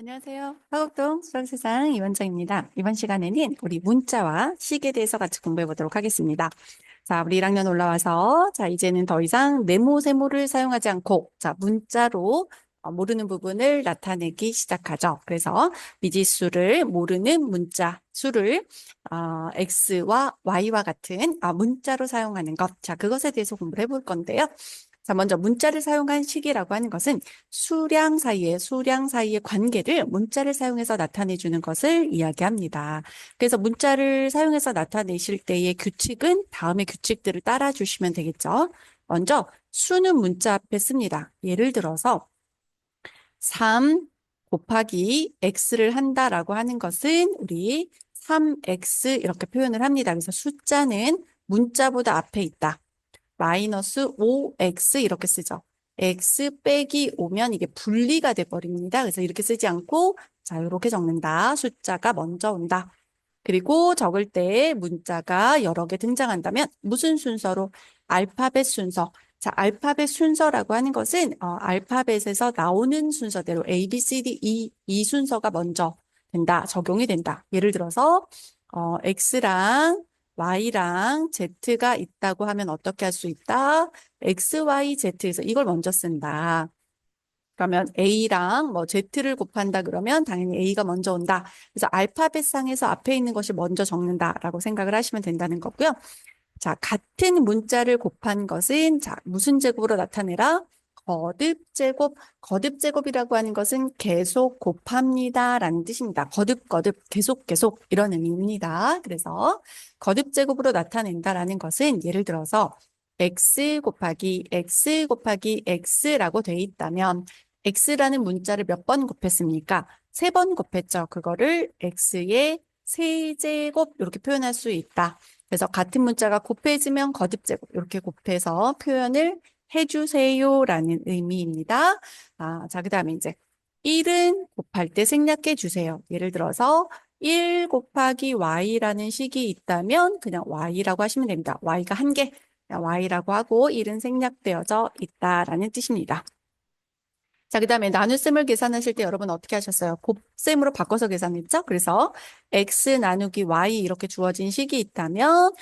안녕하세요. 화곡동 수학세상 이원정입니다. 이번 시간에는 우리 문자와 식에 대해서 같이 공부해 보도록 하겠습니다. 자, 우리 1학년 올라와서, 자, 이제는 더 이상 네모, 세모를 사용하지 않고, 자, 문자로 모르는 부분을 나타내기 시작하죠. 그래서 미지수를 모르는 문자 수를 x와 y와 같은 문자로 사용하는 것. 자, 그것에 대해서 공부를 해볼 건데요. 자, 먼저 문자를 사용한 식이라고 하는 것은 수량 사이의 관계를 문자를 사용해서 나타내 주는 것을 이야기합니다. 그래서 문자를 사용해서 나타내실 때의 규칙은 다음의 규칙들을 따라 주시면 되겠죠. 먼저 수는 문자 앞에 씁니다. 예를 들어서 3 곱하기 x를 한다라고 하는 것은 우리 3x 이렇게 표현을 합니다. 그래서 숫자는 문자보다 앞에 있다. 마이너스 5x 이렇게 쓰죠. x 빼기 5면 이게 분리가 돼버립니다. 그래서 이렇게 쓰지 않고 자 이렇게 적는다. 숫자가 먼저 온다. 그리고 적을 때 문자가 여러 개 등장한다면 무슨 순서로? 알파벳 순서. 자, 알파벳 순서라고 하는 것은 알파벳에서 나오는 순서대로 A, B, C, D, 이 순서가 먼저 된다. 적용이 된다. 예를 들어서 X랑 Y랑 Z가 있다고 하면 어떻게 할 수 있다? X, Y, Z에서 이걸 먼저 쓴다. 그러면 A랑 뭐 Z를 곱한다 그러면 당연히 A가 먼저 온다. 그래서 알파벳상에서 앞에 있는 것이 먼저 적는다라고 생각을 하시면 된다는 거고요. 자, 같은 문자를 곱한 것은 자, 무슨 제곱으로 나타내라? 거듭제곱. 거듭제곱이라고 하는 것은 계속 곱합니다라는 뜻입니다. 거듭, 계속 이런 의미입니다. 그래서 거듭제곱으로 나타낸다라는 것은 예를 들어서 x 곱하기 x 곱하기 x라고 돼 있다면 x라는 문자를 몇 번 곱했습니까? 3번 곱했죠. 그거를 x의 세제곱 이렇게 표현할 수 있다. 그래서 같은 문자가 곱해지면 거듭제곱 이렇게 곱해서 표현을 해주세요라는 의미입니다. 자, 그 다음에 이제 1은 곱할 때 생략해 주세요. 예를 들어서 1 곱하기 y라는 식이 있다면 그냥 y라고 하시면 됩니다. y가 한 개, 그냥 y라고 하고 1은 생략되어져 있다라는 뜻입니다. 자, 그 다음에 나눗셈을 계산하실 때 여러분 어떻게 하셨어요? 곱셈으로 바꿔서 계산했죠? 그래서 x 나누기 y 이렇게 주어진 식이 있다면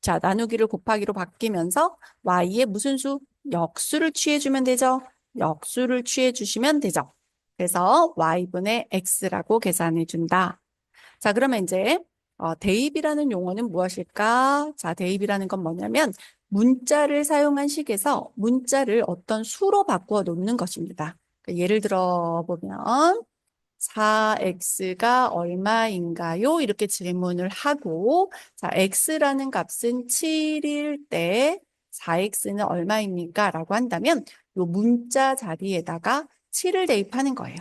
자, 나누기를 곱하기로 바뀌면서 y의 무슨 수? 역수를 취해주면 되죠? 역수를 취해주시면 되죠? 그래서 y분의 x라고 계산해준다. 자, 그러면 이제 대입이라는 용어는 무엇일까? 자, 대입이라는 건 뭐냐면 문자를 사용한 식에서 문자를 어떤 수로 바꾸어 놓는 것입니다. 그러니까 예를 들어 보면 4x가 얼마인가요? 이렇게 질문을 하고 자, x라는 값은 7일 때 4x는 얼마입니까? 라고 한다면 이 문자 자리에다가 7을 대입하는 거예요.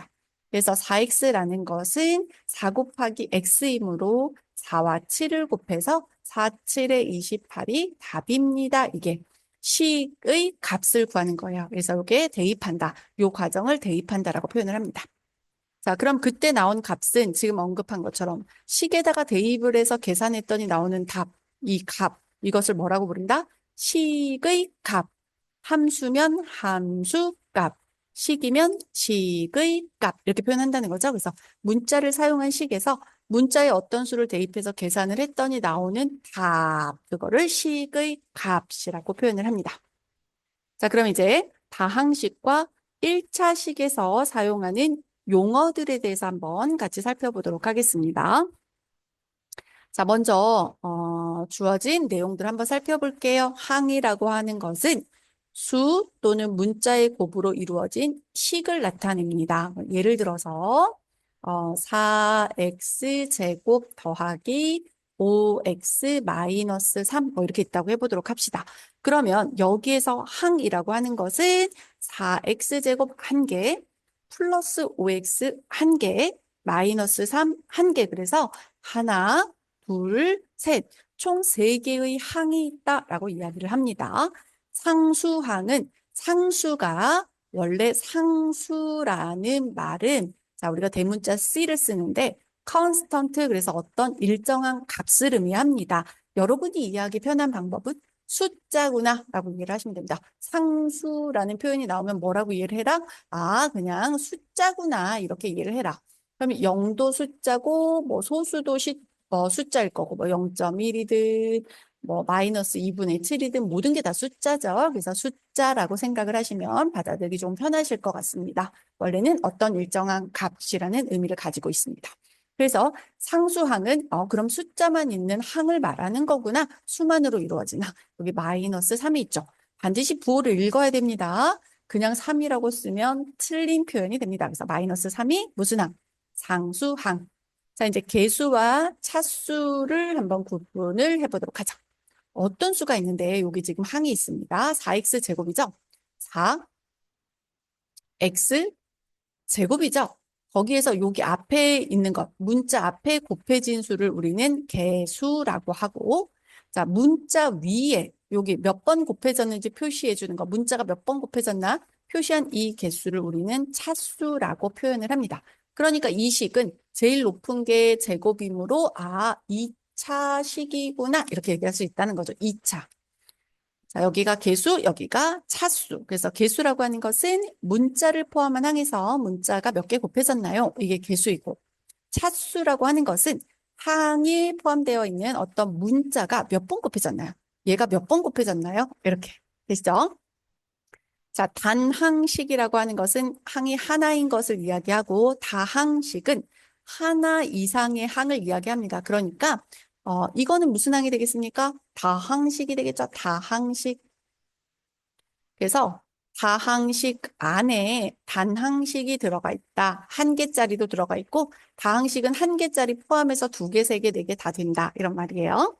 그래서 4x라는 것은 4 곱하기 x이므로 4와 7을 곱해서 4, 7에 28이 답입니다. 이게 식의 값을 구하는 거예요. 그래서 이게 대입한다. 이 과정을 대입한다라고 표현을 합니다. 자, 그럼 그때 나온 값은 지금 언급한 것처럼 식에다가 대입을 해서 계산했더니 나오는 답, 이 값, 이것을 뭐라고 부른다? 식의 값. 함수면 함수 값. 식이면 식의 값. 이렇게 표현한다는 거죠. 그래서 문자를 사용한 식에서 문자에 어떤 수를 대입해서 계산을 했더니 나오는 답. 그거를 식의 값이라고 표현을 합니다. 자, 그럼 이제 다항식과 1차 식에서 사용하는 용어들에 대해서 한번 같이 살펴보도록 하겠습니다. 자, 먼저 주어진 내용들 한번 살펴볼게요. 항이라고 하는 것은 수 또는 문자의 곱으로 이루어진 식을 나타냅니다. 예를 들어서 4x 제곱 더하기 5x 마이너스 3 이렇게 있다고 해보도록 합시다. 그러면 여기에서 항이라고 하는 것은 4x 제곱 1개 플러스 5x 1개 마이너스 3 1개 그래서 하나 둘, 셋, 총 3개의 항이 있다라고 이야기를 합니다. 상수항은 상수가 원래 상수라는 말은 자 우리가 대문자 C를 쓰는데 constant 그래서 어떤 일정한 값을 의미합니다. 여러분이 이해하기 편한 방법은 숫자구나 라고 이해를 하시면 됩니다. 상수라는 표현이 나오면 뭐라고 이해를 해라? 아, 그냥 숫자구나 이렇게 이해를 해라. 그러면 0도 숫자고 뭐 소수도 숫자일 거고 뭐 0.1이든 뭐 마이너스 2분의 7이든 모든 게 다 숫자죠. 그래서 숫자라고 생각을 하시면 받아들이기 좀 편하실 것 같습니다. 원래는 어떤 일정한 값이라는 의미를 가지고 있습니다. 그래서 상수항은 그럼 숫자만 있는 항을 말하는 거구나. 수만으로 이루어지나. 여기 마이너스 3이 있죠. 반드시 부호를 읽어야 됩니다. 그냥 3이라고 쓰면 틀린 표현이 됩니다. 그래서 마이너스 3이 무슨 항? 상수항. 자, 이제 개수와 차수를 한번 구분을 해보도록 하죠. 어떤 수가 있는데 여기 지금 항이 있습니다. 4x 제곱이죠. 4x 제곱이죠. 거기에서 여기 앞에 있는 것, 문자 앞에 곱해진 수를 우리는 개수라고 하고, 자, 문자 위에 여기 몇 번 곱해졌는지 표시해 주는 거, 문자가 몇 번 곱해졌나 표시한 이 개수를 우리는 차수라고 표현을 합니다. 그러니까 이 식은 제일 높은 게 제곱이므로 2차 식이구나 이렇게 얘기할 수 있다는 거죠. 2차. 자, 여기가 개수, 여기가 차수. 그래서 개수라고 하는 것은 문자를 포함한 항에서 문자가 몇 개 곱해졌나요? 이게 개수이고. 차수라고 하는 것은 항에 포함되어 있는 어떤 문자가 몇 번 곱해졌나요? 얘가 몇 번 곱해졌나요? 이렇게 되시죠? 자, 단항식이라고 하는 것은 항이 하나인 것을 이야기하고 다항식은 하나 이상의 항을 이야기합니다. 그러니까 이거는 무슨 항이 되겠습니까? 다항식이 되겠죠. 다항식. 그래서 다항식 안에 단항식이 들어가 있다. 한 개짜리도 들어가 있고 다항식은 한 개짜리 포함해서 두 개, 세 개, 네 개 다 된다. 이런 말이에요.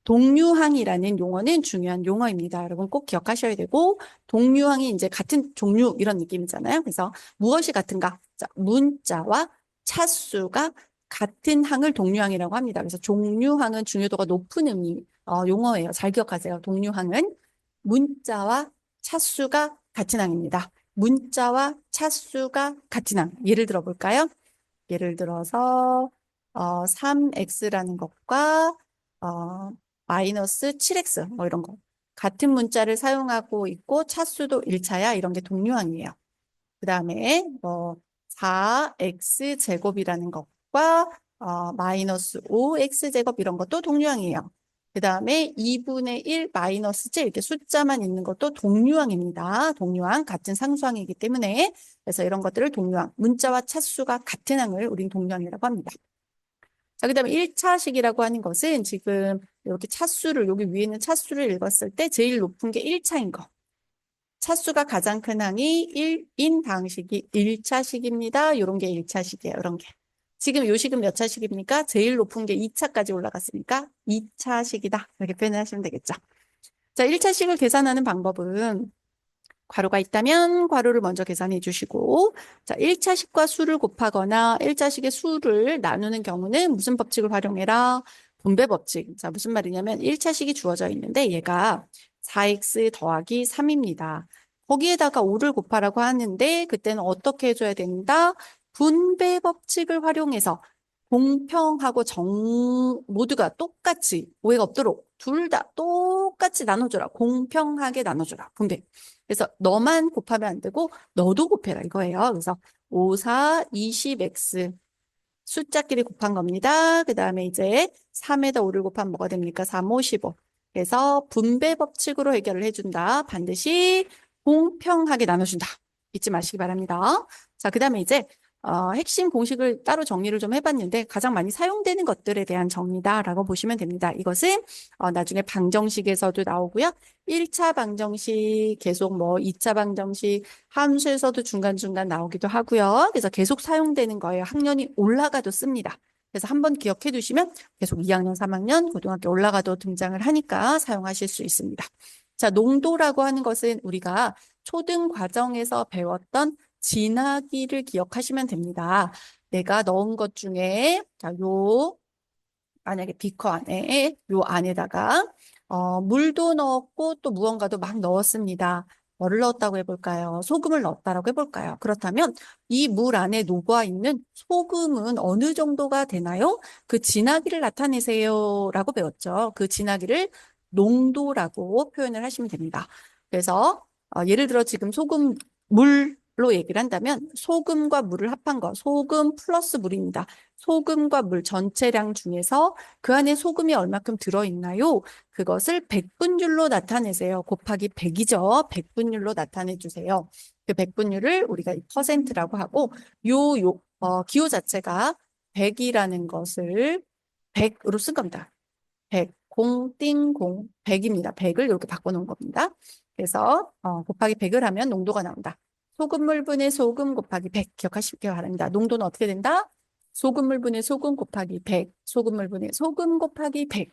동류항이라는 용어는 중요한 용어입니다. 여러분 꼭 기억하셔야 되고 동류항이 이제 같은 종류 이런 느낌이잖아요. 그래서 무엇이 같은가? 자, 문자와 차수가 같은 항을 동류항이라고 합니다. 그래서 종류항은 중요도가 높은 용어예요. 잘 기억하세요. 동류항은 문자와 차수가 같은 항입니다. 문자와 차수가 같은 항. 예를 들어 볼까요? 예를 들어서 3x라는 것과 어, 마이너스 7x 뭐 이런 거. 같은 문자를 사용하고 있고 차수도 1차야. 이런 게 동류항이에요. 그 다음에 뭐 4x 제곱이라는 것과 마이너스 5x 제곱 이런 것도 동류항이에요. 그 다음에 2분의 1 마이너스 7 이렇게 숫자만 있는 것도 동류항입니다. 동류항 같은 상수항이기 때문에 그래서 이런 것들을 동류항 문자와 차수가 같은 항을 우린 동류항이라고 합니다. 자, 그 다음에 1차식이라고 하는 것은 지금 이렇게 차수를 여기 위에 있는 차수를 읽었을 때 제일 높은 게 1차인 거. 차수가 가장 큰 항이 1인 다항식이 1차식입니다. 이런 게 1차식이에요. 이런 게. 지금 요 식은 몇 차식입니까? 제일 높은 게 2차까지 올라갔으니까 2차식이다. 이렇게 표현하시면 되겠죠. 자, 1차식을 계산하는 방법은 괄호가 있다면 괄호를 먼저 계산해 주시고 자, 1차식과 수를 곱하거나 1차식의 수를 나누는 경우는 무슨 법칙을 활용해라? 분배 법칙. 자, 무슨 말이냐면 1차식이 주어져 있는데 얘가 4x 더하기 3입니다. 거기에다가 5를 곱하라고 하는데 그때는 어떻게 해줘야 된다? 분배 법칙을 활용해서 공평하고 모두가 똑같이 오해가 없도록 둘 다 똑같이 나눠줘라. 공평하게 나눠줘라. 분배. 그래서 너만 곱하면 안 되고 너도 곱해라 이거예요. 그래서 5, 4, 20x 숫자끼리 곱한 겁니다. 그 다음에 이제 3에다 5를 곱하면 뭐가 됩니까? 3, 5, 15. 그래서 분배 법칙으로 해결을 해준다. 반드시 공평하게 나눠준다. 잊지 마시기 바랍니다. 자, 그 다음에 이제 핵심 공식을 따로 정리를 좀 해봤는데 가장 많이 사용되는 것들에 대한 정리다라고 보시면 됩니다. 이것은 나중에 방정식에서도 나오고요. 1차 방정식 계속 뭐 2차 방정식 함수에서도 중간중간 나오기도 하고요. 그래서 계속 사용되는 거예요. 학년이 올라가도 씁니다. 그래서 한번 기억해 두시면 계속 2학년, 3학년, 고등학교 올라가도 등장을 하니까 사용하실 수 있습니다. 자, 농도라고 하는 것은 우리가 초등 과정에서 배웠던 진하기를 기억하시면 됩니다. 내가 넣은 것 중에 자, 만약에 비커 안에 요 안에다가 물도 넣었고 또 무언가도 막 넣었습니다. 뭐를 넣었다고 해볼까요? 소금을 넣었다라고 해볼까요? 그렇다면 이 물 안에 녹아 있는 소금은 어느 정도가 되나요? 그 진하기를 나타내세요라고 배웠죠. 그 진하기를 농도라고 표현을 하시면 됩니다. 그래서 예를 들어 지금 소금, 물로 얘기를 한다면 소금과 물을 합한 거, 소금 플러스 물입니다. 소금과 물 전체량 중에서 그 안에 소금이 얼마큼 들어있나요? 그것을 백분율로 나타내세요. 곱하기 100이죠. 백분율로 나타내 주세요. 그 백분율을 우리가 퍼센트라고 하고 기호 자체가 100이라는 것을 100으로 쓴 겁니다. 100, 띵공 100입니다. 100을 이렇게 바꿔놓은 겁니다. 그래서 곱하기 100을 하면 농도가 나온다. 소금물 분의 소금 곱하기 100 기억하시기 바랍니다. 농도는 어떻게 된다? 소금물 분의 소금 곱하기 100, 소금물 분의 소금 곱하기 100.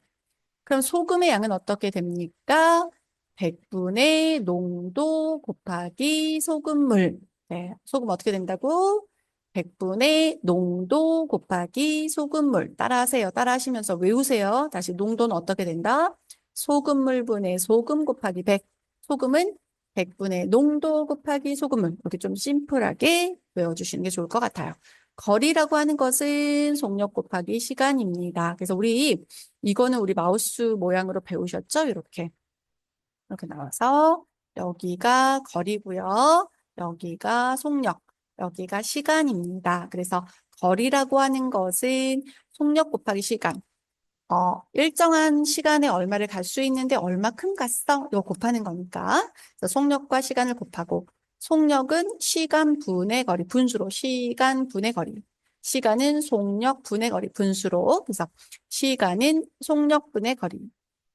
그럼 소금의 양은 어떻게 됩니까? 100분의 농도 곱하기 소금물. 네, 소금 어떻게 된다고? 100분의 농도 곱하기 소금물. 따라하세요. 따라하시면서 외우세요. 다시 농도는 어떻게 된다? 소금물 분의 소금 곱하기 100. 소금은 100분의 농도 곱하기 소금물. 이렇게 좀 심플하게 외워주시는 게 좋을 것 같아요. 거리라고 하는 것은 속력 곱하기 시간입니다. 그래서 이거는 우리 마우스 모양으로 배우셨죠? 이렇게 나와서 여기가 거리고요. 여기가 속력, 여기가 시간입니다. 그래서 거리라고 하는 것은 속력 곱하기 시간. 일정한 시간에 얼마를 갈 수 있는데 얼마큼 갔어? 이거 곱하는 거니까. 그래서 속력과 시간을 곱하고 속력은 시간 분의 거리, 분수로 시간 분의 거리. 시간은 속력 분의 거리, 분수로. 그래서 시간은 속력 분의 거리.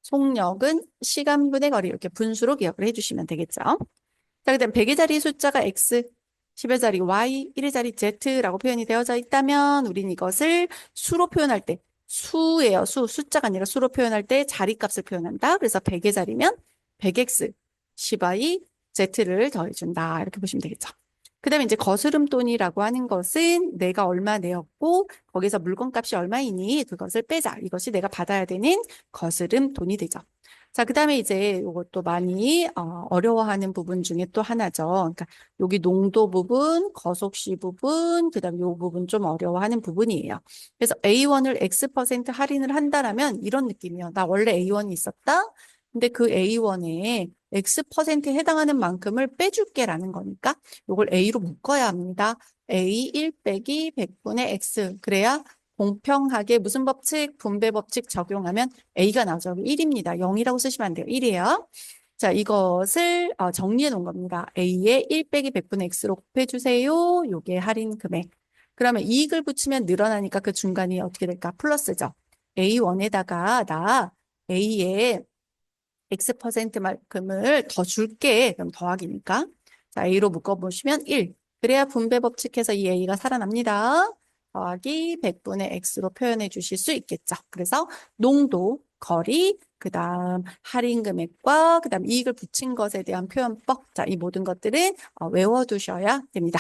속력은 시간 분의 거리. 이렇게 분수로 기억을 해주시면 되겠죠. 자, 그다음 100의 자리 숫자가 x, 10의 자리 y, 1의 자리 z라고 표현이 되어져 있다면 우리는 이것을 수로 표현할 때 수예요. 숫자가 아니라 수로 표현할 때 자리값을 표현한다. 그래서 100의 자리면 100x, 10y, z를 더해준다. 이렇게 보시면 되겠죠. 그 다음에 이제 거스름돈이라고 하는 것은 내가 얼마 내었고 거기서 물건값이 얼마이니 그것을 빼자. 이것이 내가 받아야 되는 거스름돈이 되죠. 자, 그 다음에 이제 이것도 많이 어려워하는 부분 중에 또 하나죠. 그러니까 여기 농도 부분, 거속시 부분, 그 다음에 이 부분 좀 어려워하는 부분이에요. 그래서 A1을 X% 할인을 한다라면 이런 느낌이에요. 나 원래 A1이 있었다. 근데 그 A1에 X%에 해당하는 만큼을 빼줄게라는 거니까 이걸 A로 묶어야 합니다. A 1 빼기 100분의 X. 그래야 공평하게 무슨 법칙? 분배 법칙 적용하면 A가 나오죠. 1입니다. 0이라고 쓰시면 안 돼요. 1이에요. 자, 이것을 정리해 놓은 겁니다. A에 1 빼기 100분의 X로 곱해주세요. 요게 할인 금액. 그러면 이익을 붙이면 늘어나니까 그 중간이 어떻게 될까? 플러스죠. A1에다가 나 A에 X%만큼을 더 줄게. 그럼 더하기니까. 자, A로 묶어보시면 1. 그래야 분배 법칙해서 이 A가 살아납니다. 더하기 100분의 X로 표현해 주실 수 있겠죠. 그래서 농도, 거리, 그 다음 할인 금액과 그 다음 이익을 붙인 것에 대한 표현법. 자, 이 모든 것들은 외워두셔야 됩니다.